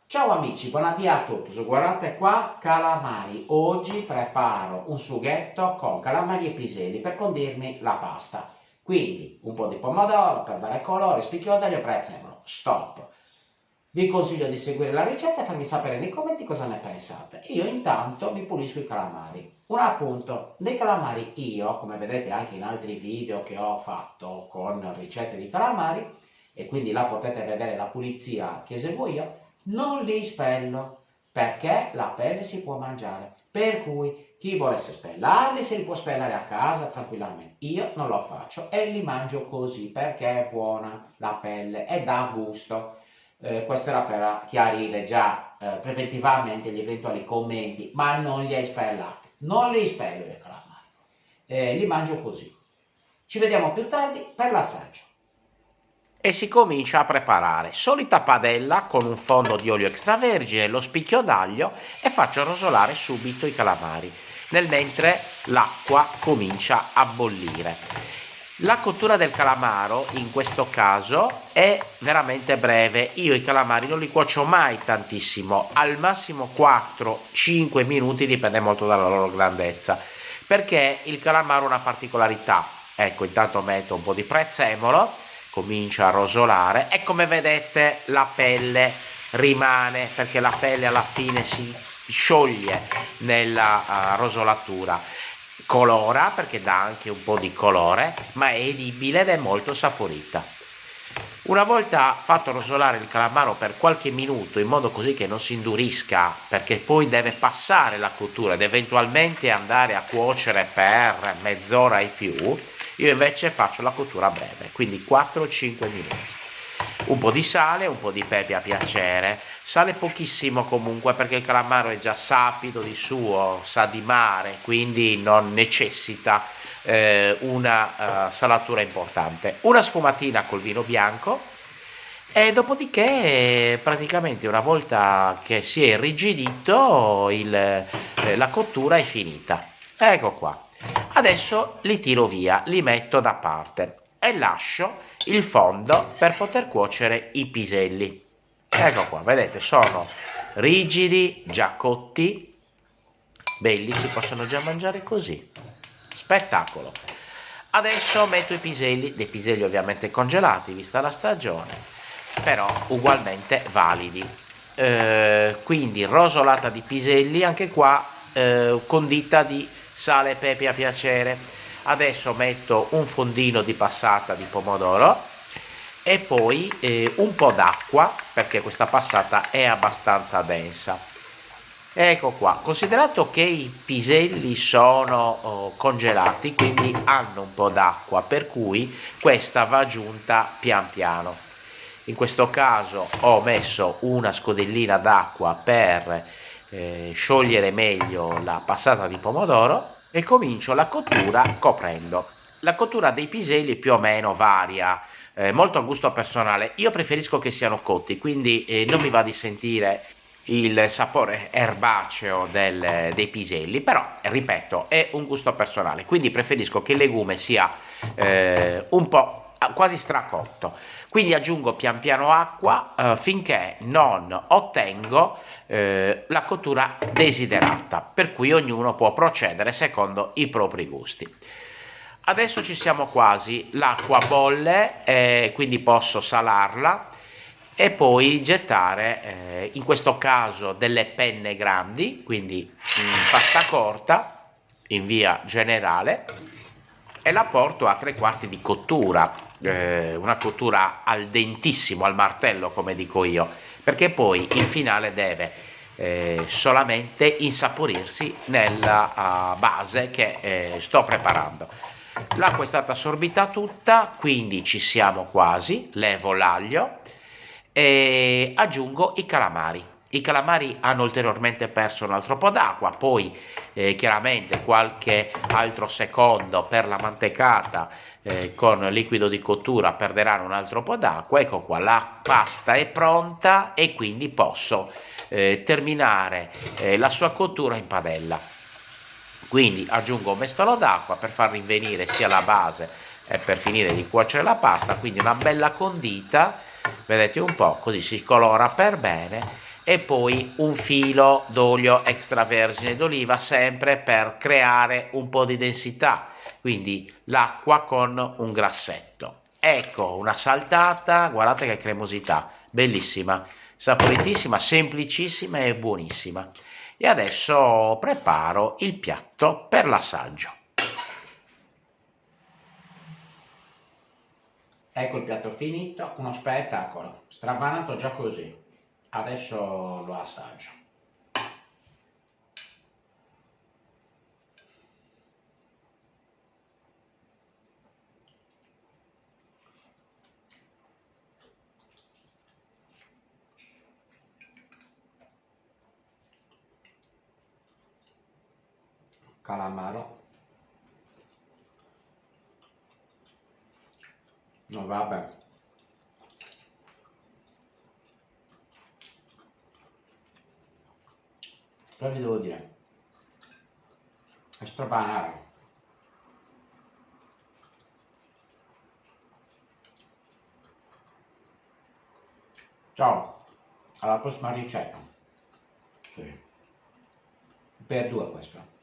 Ciao amici, buonasera a tutti. Guardate qua, calamari. Oggi preparo un sughetto con calamari e piselli per condirmi la pasta. Quindi un po' di pomodoro per dare colore, spicchio d'aglio, prezzemolo. Stop. Vi consiglio di seguire la ricetta e farmi sapere nei commenti cosa ne pensate. Io intanto mi pulisco i calamari. Un appunto, nei calamari io, come vedete anche in altri video che ho fatto con ricette di calamari, e quindi là potete vedere la pulizia che eseguo io, non li spello perché la pelle si può mangiare. Per cui chi volesse spellarli se li può spellare a casa tranquillamente. Io non lo faccio e li mangio così perché è buona la pelle e dà gusto. Questo era per chiarire già preventivamente gli eventuali commenti, ma non li hai spellati. Non li spello io i calamari. Li mangio così. Ci vediamo più tardi per l'assaggio. E si comincia a preparare. Solita padella con un fondo di olio extravergine, lo spicchio d'aglio e faccio rosolare subito i calamari, nel mentre l'acqua comincia a bollire. La cottura del calamaro in questo caso è veramente breve. Io i calamari non li cuocio mai tantissimo, al massimo 4-5 minuti, dipende molto dalla loro grandezza, perché il calamaro ha una particolarità. Ecco, intanto metto un po' di prezzemolo, comincia a rosolare e come vedete la pelle rimane, perché la pelle alla fine si scioglie nella rosolatura. Colora perché dà anche un po' di colore, ma è edibile ed è molto saporita. Una volta fatto rosolare il calamaro per qualche minuto, in modo così che non si indurisca, perché poi deve passare la cottura ed eventualmente andare a cuocere per mezz'ora e più, io invece faccio la cottura breve, quindi 4-5 minuti. Un po' di sale, un po' di pepe a piacere, sale pochissimo comunque perché il calamaro è già sapido di suo, sa di mare, quindi non necessita una salatura importante. Una sfumatina col vino bianco e dopodiché praticamente una volta che si è irrigidito la cottura è finita. Ecco qua. Adesso li tiro via, li metto da parte e lascio il fondo per poter cuocere i piselli. Ecco qua, vedete, sono rigidi, già cotti, belli, si possono già mangiare così. Spettacolo. Adesso metto i piselli, dei piselli ovviamente congelati, vista la stagione, però ugualmente validi. Quindi rosolata di piselli, anche qua condita di sale e pepe a piacere. Adesso metto un fondino di passata di pomodoro e poi un po' d'acqua perché questa passata è abbastanza densa. Ecco qua, considerato che i piselli sono congelati, quindi hanno un po' d'acqua, per cui questa va aggiunta pian piano. In questo caso ho messo una scodellina d'acqua per sciogliere meglio la passata di pomodoro e comincio la cottura coprendo. La cottura dei piselli più o meno varia, molto a gusto personale. Io preferisco che siano cotti, quindi non mi va di sentire il sapore erbaceo dei piselli, però ripeto è un gusto personale, quindi preferisco che il legume sia un po' quasi stracotto, quindi aggiungo pian piano acqua finché non ottengo la cottura desiderata, per cui ognuno può procedere secondo i propri gusti. Adesso ci siamo quasi, l'acqua bolle, quindi posso salarla e poi gettare in questo caso delle penne grandi, quindi pasta corta in via generale, e la porto a 3/4 di cottura, una cottura al dentissimo, al martello come dico io, perché poi il finale deve solamente insaporirsi nella base che sto preparando. L'acqua è stata assorbita tutta, quindi ci siamo quasi, levo l'aglio e aggiungo i calamari. I calamari hanno ulteriormente perso un altro po' d'acqua, poi chiaramente qualche altro secondo per la mantecata con liquido di cottura perderanno un altro po' d'acqua. Ecco qua, la pasta è pronta e quindi posso terminare la sua cottura in padella. Quindi aggiungo un mestolo d'acqua per far rinvenire sia la base e per finire di cuocere la pasta, quindi una bella condita, vedete un po', così si colora per bene e poi un filo d'olio extravergine d'oliva, sempre per creare un po' di densità, quindi l'acqua con un grassetto. Ecco una saltata, guardate che cremosità, bellissima, saporitissima, semplicissima e buonissima. E adesso preparo il piatto per l'assaggio. Ecco il piatto finito, uno spettacolo, stravanato già così. Adesso lo assaggio. Calamaro. No, vabbè. Cosa vi devo dire? È strabanaro. Ciao, alla prossima ricetta. Sì. Per due questo.